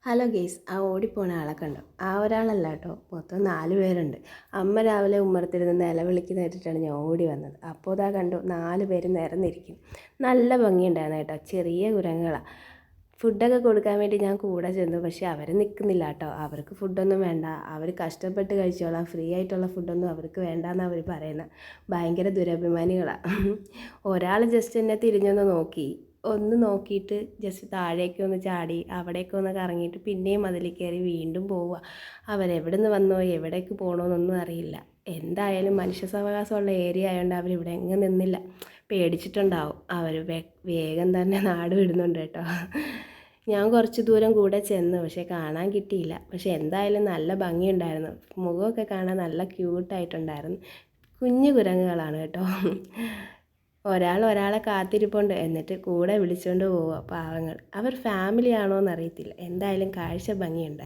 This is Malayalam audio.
ഹലോ ഗെയ്സ്, ആ ഓടിപ്പോണ ആളെ കണ്ടോ? ആ ഒരാളല്ല കേട്ടോ, മൊത്തം 4 പേരുണ്ട്. അമ്മ രാവിലെ ഉമ്മറത്തിരുന്ന് നിലവിളിക്കുന്ന കേട്ടിട്ടാണ് ഞാൻ ഓടി വന്നത്. അപ്പോൾ ഇതാ കണ്ടു, 4 പേര് നിരന്നിരിക്കും. നല്ല ഭംഗിയുണ്ടായിരുന്നു കേട്ടോ, ചെറിയ കുരങ്ങുകളാണ്. ഫുഡൊക്കെ കൊടുക്കാൻ വേണ്ടി ഞാൻ കൂടെ ചെന്നു, പക്ഷേ അവർ നിൽക്കുന്നില്ല കേട്ടോ. അവർക്ക് ഫുഡൊന്നും വേണ്ട, അവർ കഷ്ടപ്പെട്ട് കഴിച്ചോളാം, ഫ്രീ ആയിട്ടുള്ള ഫുഡൊന്നും അവർക്ക് വേണ്ടാന്നാണ് അവർ പറയുന്നത്. ഭയങ്കര ദുരഭിമാനികളാണ്. ഒരാൾ ജസ്റ്റ് എന്നെ തിരിഞ്ഞൊന്ന് നോക്കി, ഒന്ന് നോക്കിയിട്ട് ജസ്റ്റ് താഴേക്ക് ഒന്ന് ചാടി, അവിടേക്ക് ഒന്ന് കറങ്ങിയിട്ട് പിന്നെയും അതിൽ കയറി വീണ്ടും പോവുക. അവരെവിടെ നിന്ന് വന്നോ എവിടേക്ക് പോകണമെന്നൊന്നും അറിയില്ല. എന്തായാലും മനുഷ്യ സാവകാശമുള്ള ഏരിയ ആയതുകൊണ്ട് അവരിവിടെ എങ്ങും നിന്നില്ല. പേടിച്ചിട്ടുണ്ടാവും. അവർ വേഗം തന്നെ നാട് വിടുന്നുണ്ട് കേട്ടോ. ഞാൻ കുറച്ച് ദൂരം കൂടെ ചെന്നു, പക്ഷേ കാണാൻ കിട്ടിയില്ല. പക്ഷേ എന്തായാലും നല്ല ഭംഗിയുണ്ടായിരുന്നു. മുഖമൊക്കെ കാണാൻ നല്ല ക്യൂട്ടായിട്ടുണ്ടായിരുന്നു. കുഞ്ഞു കുരങ്ങുകളാണ് കേട്ടോ. ഒരാളെ കാത്തിരിപ്പുണ്ട്, എന്നിട്ട് കൂടെ വിളിച്ചുകൊണ്ട് പോവുക പാവങ്ങൾ. അവർ ഫാമിലി ആണോ എന്നറിയത്തില്ല. എന്തായാലും കാഴ്ച ഭംഗിയുണ്ട്.